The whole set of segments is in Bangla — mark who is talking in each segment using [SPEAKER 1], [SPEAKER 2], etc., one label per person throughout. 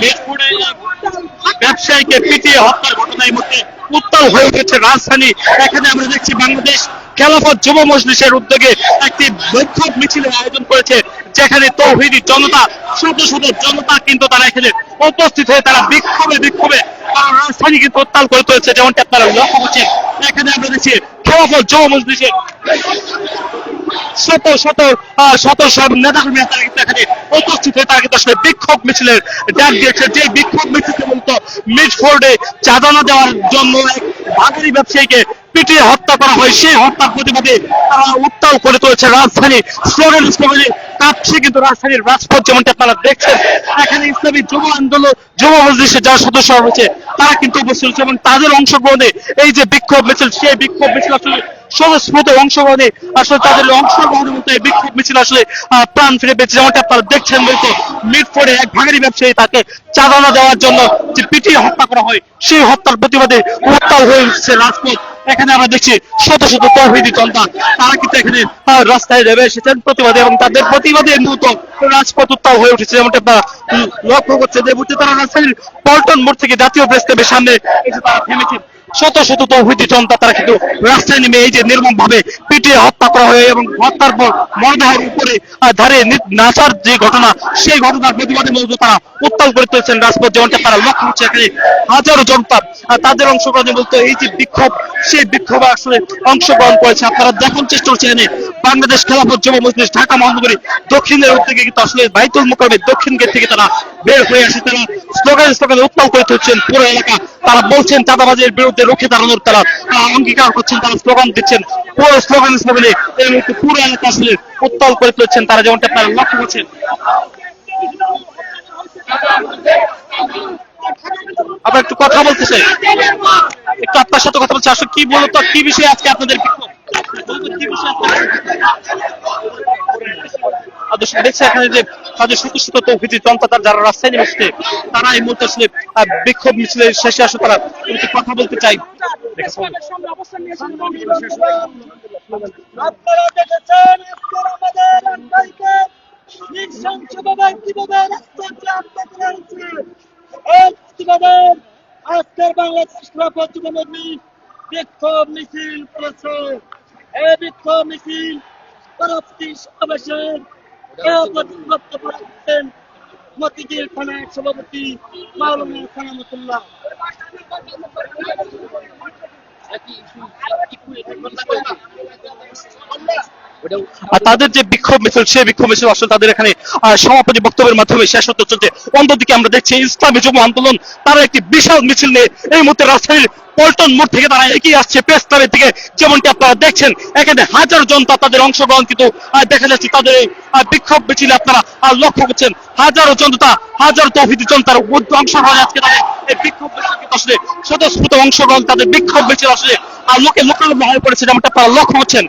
[SPEAKER 1] মিরপুরে ব্যবসায়ীকে পিটিয়ে হত্যার ঘটনায় মধ্যে উত্তাল হয়ে উঠেছে রাজধানী। এখানে আমরা দেখছি বাংলাদেশ খেলাফত যুব মজলিসের উদ্যোগে একটি বিক্ষোভ মিছিলের আয়োজন করেছে, যেখানে তৌহিদি জনতা, শত শত জনতা কিন্তু তারা এখানে উপস্থিত হয়ে তারা বিক্ষোভে বিক্ষোভে রাজধানী কিন্তু উত্তাল করে তুলেছে। যেমনটি আপনারা লক্ষ্য করছেন, এখানে আমরা দেখছি খেলাফত যুব মজলিসের শত শত শত সব নেতাকর্মী তারা কিন্তু এখানে উপস্থিত হয়ে তারা কিন্তু আসলে বিক্ষোভ মিছিলের ডাক দিয়েছে। যে বিক্ষোভ মিছিলকে মূলত মিডফোর্ডে চাঁদা দেওয়ার জন্য এক বাঙালি ব্যবসায়ীকে পিটিয়ে হত্যা করা হয়, সেই হত্যার প্রতিবাদে তারা উত্তাল করে তুলেছে রাজধানী। স্লোগানে কাঁপছে কিন্তু রাজধানীর রাজপথ। যেমনটি আপনারা দেখছেন, এখানে ইসলামী যুব আন্দোলন যুব মজলিসের যারা সদস্য রয়েছে তারা কিন্তু উপস্থিত হচ্ছে এবং তাদের অংশগ্রহণে এই যে বিক্ষোভ মিছিল, সেই বিক্ষোভ মিছিল আসলে স্বতঃস্ফূর্ত অংশগ্রহণে আসলে তাদের অংশগ্রহণের মতো এই বিক্ষোভ মিছিল আসলে প্রাণ ফিরে পেয়েছে। যেমনটা আপনারা দেখছেন, বলতো মিডফোর্ডে এক ভাঙারি ব্যবসায়ী তাকে চাঁদা দেওয়ার জন্য যে পিটিয়ে হত্যা করা হয়, সেই হত্যার প্রতিবাদে উত্তাল হয়ে উঠছে রাজপথ। এখানে আমরা দেখছি শত শত তৌহিদি জনতা তারা কিন্তু এখানে রাস্তায় নেমে এসেছেন প্রতিবাদে, এবং তাদের প্রতিবাদে মূলত রাজপথ উত্তাল হয়ে উঠেছে। যেমনটা আপনারা লক্ষ্য করছে যে মুহূর্তে তারা রাজধানীর পল্টন মোড় থেকে জাতীয় প্রেস ক্লাবের সামনে এসে তারা থেমেছেন। শত শত তৌহিদি জনতা তারা কিন্তু রাস্তায় নেমে এই যে নির্মম ভাবে পিটিয়ে হত্যা করা হয় এবং হত্যার পর মরদেহের উপরে ধারে নাচার যে ঘটনা, সেই ঘটনার প্রতিবাদে মূলত তারা উত্তাল করে তুলেছেন রাজপথ। যেমনটা তারা লক্ষ্য করছে, এখানে হাজারো জনতা তাদের অংশগ্রহণে বলতো এই যে বিক্ষোভ, সেই বিক্ষোভে আসলে অংশগ্রহণ করেছে। আপনারা দেখার চেষ্টা করছেন এখানে বাংলাদেশ খেলাফত যুব মজলিস ঢাকা মহানগরী দক্ষিণের উদ্যোগে কিন্তু আসলে বাইতুল মোকাররমের দক্ষিণ গেট থেকে তারা বের হয়ে আসে। তারা স্লোগানে উত্তাল করে তুলছেন পুরো এলাকা। তারা বলছেন চাঁদাবাজের বিরুদ্ধে রুখে দাঁড়ানোর তারা অঙ্গীকার করছেন, তারা স্লোগান দিচ্ছেন। পুরো স্লোগানে এই মুহূর্তে পুরো এলাকা আসলে উত্তাল করে তুলছেন তারা, যেমনটা আপনারা লক্ষ্য করছেন। আপনার একটু কথা বলতে চাই, একটু আপনার সাথে কথা বলছি। আসলে কি বলতো, কি বিষয়ে আজকে আপনাদের বিক্ষোভ? দেখছে এখানে যে তাদের শত শত তৌহিদি জনতা তার যারা রাস্তায় নেমেছে তারা এই মুহূর্তে আসলে বিক্ষোভ মিছিলের শেষে আসলে তারা একটু কথা বলতে চাই।
[SPEAKER 2] আপনারা দেখেছেন আমাদের ভাইকে নৃশংসভাবে কিভাবে রাস্তাতে আটকে রয়েছে। এই প্রতিবাদে আজকের বাংলাদেশ খেলাফত যুব মজলিস বিক্ষোভ মিছিল করেছে। এই বিক্ষোভ মিছিল পরবর্তী সমাবেশের বক্তব্য রাখছেন মতিঝিল থানার সভাপতি মাওলানা সালামতুল্লাহ।
[SPEAKER 1] তাদের যে বিক্ষোভ মিছিল, সেই বিক্ষোভ মিছিল আসলে তাদের এখানে সমাপনী বক্তব্যের মাধ্যমে শেষ হতে চলছে। অন্যদিকে আমরা দেখছি ইসলামী যুব আন্দোলন তারা একটি বিশাল মিছিল নিয়ে এই মুহূর্তে রাজধানীর পল্টন মোড় থেকে তারা এগিয়ে আসছে প্রেস ক্লাবের দিকে। যেমনটি আপনারা দেখছেন, এখানে হাজার জনতা তাদের অংশগ্রহণ কিন্তু দেখা যাচ্ছে তাদের এই বিক্ষোভ মিছিলে। আপনারা লক্ষ্য করছেন হাজারো জনতা, হাজার তৌহিদি জনতার অংশগ্রহণ আজকে তাদের এই বিক্ষোভ মিছিল কিন্তু আসলে স্বতঃস্ফূর্ত অংশগ্রহণ, তাদের বিক্ষোভ মিছিল আসলে লোকে লোকালম্ব হয়ে পড়েছে। যেমনটা আপনারা লক্ষ্য করছেন।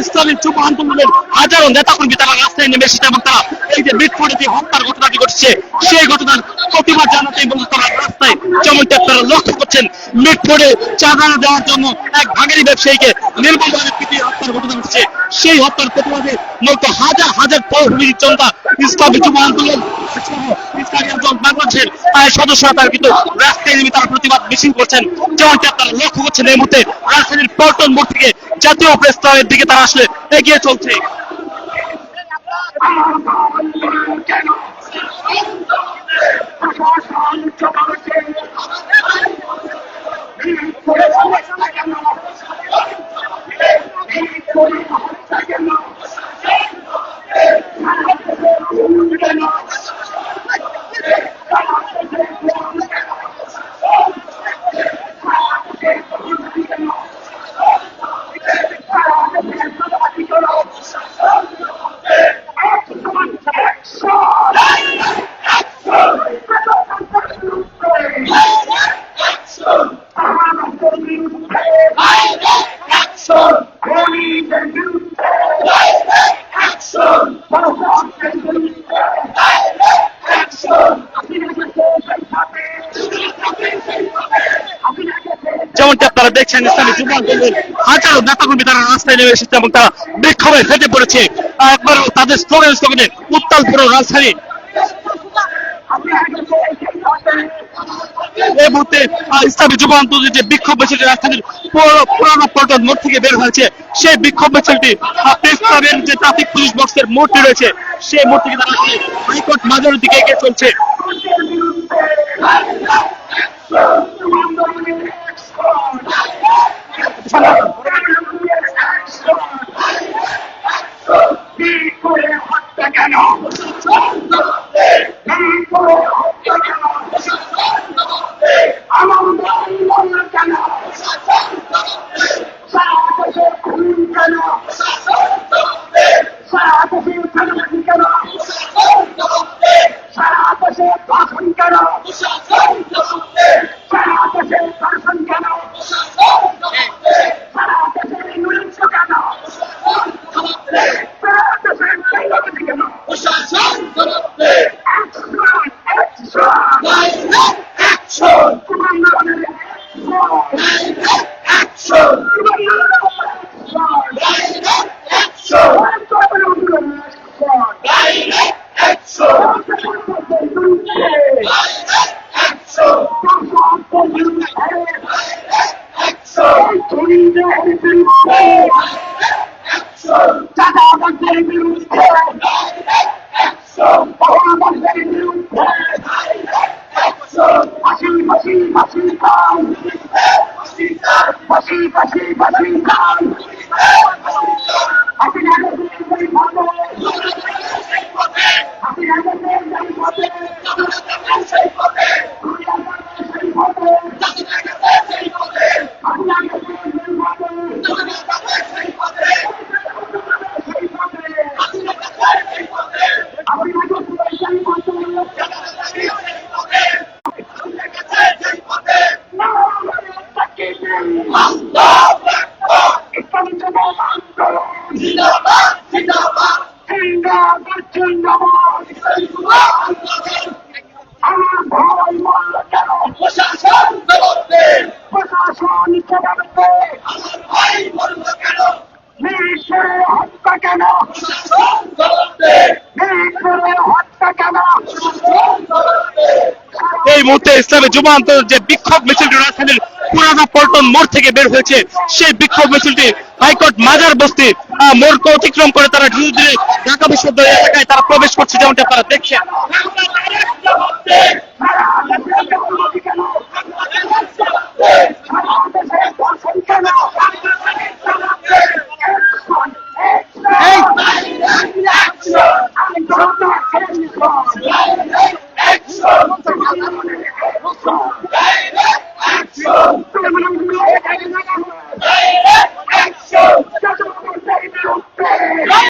[SPEAKER 1] ইসলামী যুব আন্দোলনের হাজারো নেতাকর্মী তারা রাস্তায় নেমে এসেছে এবং তারা এই যে মিটফোর্ডে যে হত্যার ঘটনাটি ঘটছে সেই ঘটনার প্রতিবাদ জানাতেই বলে তারা রাস্তায়। যেমনটি আপনারা লক্ষ্য করছেন, মিটফোর্ডে চাঁদা দেওয়ার জন্য এক ভাঙারি ব্যবসায়ীকে নির্মমভাবে পিটিয়ে হত্যার ঘটনা ঘটছে, সেই হত্যার প্রতিবাদে মূলত হাজার হাজার তৌহিদি জনতা, ইসলামী যুব আন্দোলন বাংলাদেশের সদস্যরা তারা কিন্তু রাস্তায় নেমে তারা প্রতিবাদ মিছিল করছেন। যেমনটি আপনারা লক্ষ্য করছেন, এই মুহূর্তে রাজধানীর পল্টন মোড় থেকে জাতীয় প্রেস ক্লাবের দিকে তারা আসলে এগিয়ে চলছে। যেমনটি আপনারা দেখছেন ইসলামী যুবদল দলের হাজারো নেতাকর্মী তারা রাস্তায় নেমে এসেছে এবং তারা বিক্ষোভে ফেটে পড়েছে একবার তাদের স্লোগানে উত্তাল পুরো রাজধানী। এই মুহূর্তে ইসলামী যুব আন্দোলনের যে বিক্ষোভ মিছিলটি রাজধানীর পুরানো পল্টন মোড় থেকে বের হয়েছে, সেই বিক্ষোভ মিছিলটি প্রেস ক্লাবের যে ট্রাফিক পুলিশ বক্সের মোড়টি রয়েছে সেই মোড় থেকে তারা হাইকোর্ট মাজারের দিকে এগিয়ে চলছে। এই মুহূর্তে ইসলামী যুব আন্দোলনের যে বিক্ষোভ মিছিলটি রাজধানীর পুরানা পল্টন মোড় থেকে বের হয়েছে, সেই বিক্ষোভ মিছিলটি হাইকোর্ট মাজার বস্তি মোড়কে অতিক্রম করে তারা ধীরে ধীরে ঢাকা বিশ্ববিদ্যালয় এলাকায় তারা প্রবেশ করছে, যেমনটি আপনারা দেখছেন।